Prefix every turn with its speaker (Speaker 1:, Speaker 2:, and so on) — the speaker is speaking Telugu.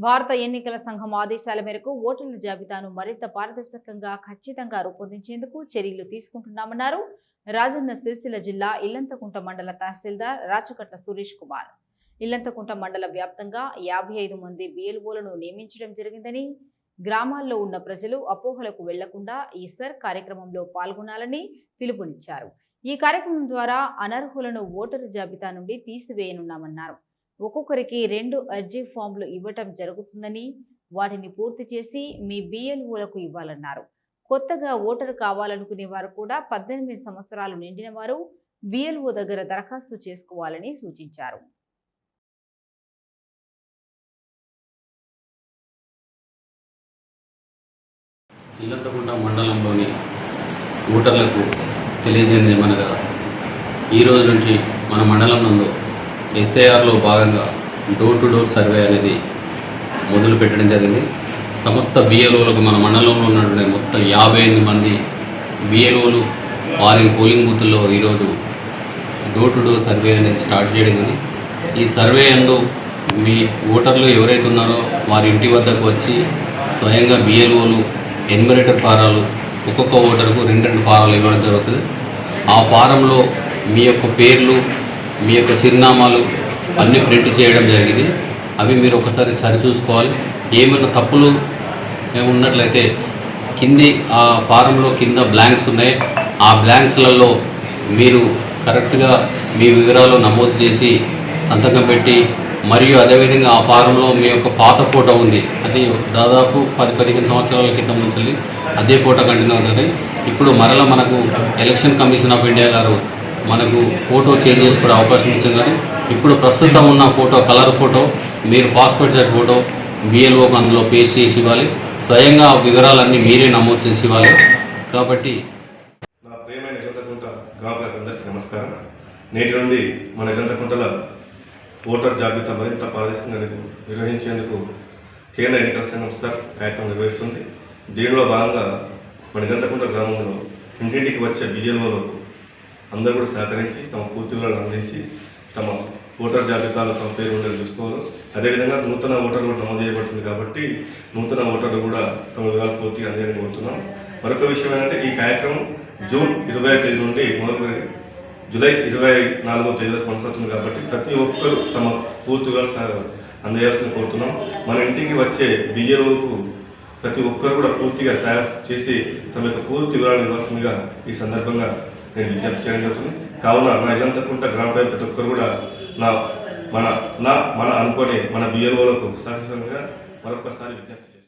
Speaker 1: భారత ఎన్నికల సంఘం ఆదేశాల మేరకు ఓటర్ల జాబితాను మరింత పారదర్శకంగా ఖచ్చితంగా రూపొందించేందుకు చర్యలు తీసుకుంటున్నామన్నారు రాజన్న సిరిసిల్ల జిల్లా ఇల్లంతకుంట మండల తహసీల్దార్ రాచకట్ల సురేష్ కుమార్. ఇల్లంతకుంట మండల వ్యాప్తంగా 55 మంది బిఎల్ఓలను నియమించడం జరిగిందని, గ్రామాల్లో ఉన్న ప్రజలు అపోహలకు వెళ్లకుండా ఈ సర్ కార్యక్రమంలో పాల్గొనాలని పిలుపునిచ్చారు. ఈ కార్యక్రమం ద్వారా అనర్హులను ఓటరు జాబితా నుండి తీసివేయనున్నామన్నారు. ఒక్కొక్కరికి 2 అర్జీ ఫామ్లు ఇవ్వటం జరుగుతుందని, వాటిని పూర్తి చేసి మీ బిఎల్ఓలకు ఇవ్వాలన్నారు. కొత్తగా ఓటరు కావాలనుకునే వారు కూడా 18 సంవత్సరాలు నిండిన వారు బిఎల్ఓ దగ్గర దరఖాస్తు చేసుకోవాలని సూచించారు.
Speaker 2: ఇల్లంతకుంట మండలంలోని ఓటర్లకు తెలియజేయమనగా ఈ రోజు నుంచి మన మండలం నందు ఎస్ఐఆర్లో భాగంగా డోర్ టు డోర్ సర్వే అనేది మొదలు పెట్టడం జరిగింది. సమస్త బిఎల్ఓలకు మన మండలంలో ఉన్నటువంటి మొత్తం 58 మంది బిఎల్ఓలు వారి పోలింగ్ బూత్ల్లో ఈరోజు డోర్ టు డోర్ సర్వే అనేది స్టార్ట్ చేయడం జరిగింది. ఈ సర్వే యందు మీ ఓటర్లు ఎవరైతే ఉన్నారో వారి ఇంటి వద్దకు వచ్చి స్వయంగా బిఎల్ఓలు ఎన్యూమరేటర్ ఫారాలు ఒక్కొక్క ఓటర్కు 2 ఫారాలు ఇవ్వడం జరుగుతుంది. ఆ ఫారంలో మీ యొక్క పేర్లు, మీ యొక్క చిరునామాలు అన్నీ ప్రింట్ చేయడం జరిగింది. అవి మీరు ఒకసారి సరిచూసుకోవాలి. ఏమైనా తప్పులు ఉన్నట్లయితే కింది ఆ ఫారంలో కింద బ్లాంక్స్ ఉన్నాయి. ఆ బ్లాంక్స్లలో మీరు కరెక్ట్గా మీ వివరాలు నమోదు చేసి సంతకం పెట్టి, మరియు అదేవిధంగా ఆ ఫారంలో మీ యొక్క పాత ఫోటో ఉంది, అది దాదాపు 10-15 సంవత్సరాల క్రితం నుంచి అదే ఫోటో కంటిన్యూ అవుతుంది. ఇప్పుడు మరలా మనకు ఎలక్షన్ కమిషన్ ఆఫ్ ఇండియా గారు మనకు ఫోటో చేంజ్ చేసుకునే అవకాశం ఇచ్చింది. కానీ ఇప్పుడు ప్రస్తుతం ఉన్న ఫోటో కలర్ ఫోటో, మీరు పాస్పోర్ట్ సైజ్ ఫోటో బిఎల్ఓకి అందులో పేస్ట్ చేసి ఇవ్వాలి. స్వయంగా ఆ వివరాలన్నీ మీరే నమోదు చేసి ఇవ్వాలి. కాబట్టి
Speaker 3: నా ప్రియమైన ఇల్లంతకుంట గ్రామీణులందరికీ నమస్కారం. నేటి నుండి మన ఇల్లంతకుంటల ఓటర్ జాబితా మరింత పారదర్శకంగా నిర్వహించేందుకు కేంద్ర ఎన్నికల సంఘం సర్ కార్యక్రమం నిర్వహిస్తుంది. దీనిలో భాగంగా మన ఇల్లంతకుంట గ్రామంలో ఇంటింటికి వచ్చే బిఎల్ఓలకు అందరూ కూడా సహకరించి తమ పూర్తి వివరాలు అందించి తమ ఓటర్ జాబితాలో తమ పేరు ఉండేది చూసుకోవాలి. అదేవిధంగా నూతన ఓటర్లు కూడా నమోదు చేయబడుతుంది కాబట్టి నూతన ఓటర్లు కూడా తమ వివరాలు పూర్తిగా అందేయాలని కోరుతున్నాం. మరొక విషయం ఏంటంటే ఈ కార్యక్రమం జూన్ 20వ తేదీ నుండి మొదలుపెట్టి జూలై 24వ తేదీ వరకు కొనసాగుతుంది కాబట్టి ప్రతి ఒక్కరూ తమ పూర్తి వివరాలు అందజేయాల్సింది కోరుతున్నాం. మన ఇంటికి వచ్చే బిఎల్ఓకు ప్రతి ఒక్కరు కూడా పూర్తిగా సాయం చేసి తమ యొక్క పూర్తి వివరాలు ఇవ్వాల్సిందిగా ఈ సందర్భంగా నేను విజ్ఞప్తి చేయడం జరుగుతుంది. కావున నా ఇల్లంతకుంట గ్రామ ప్రతి ఒక్కరు కూడా మన అనుకొని మన బిఎల్ఓలకు సహకరించగా మరొకసారి విజ్ఞప్తి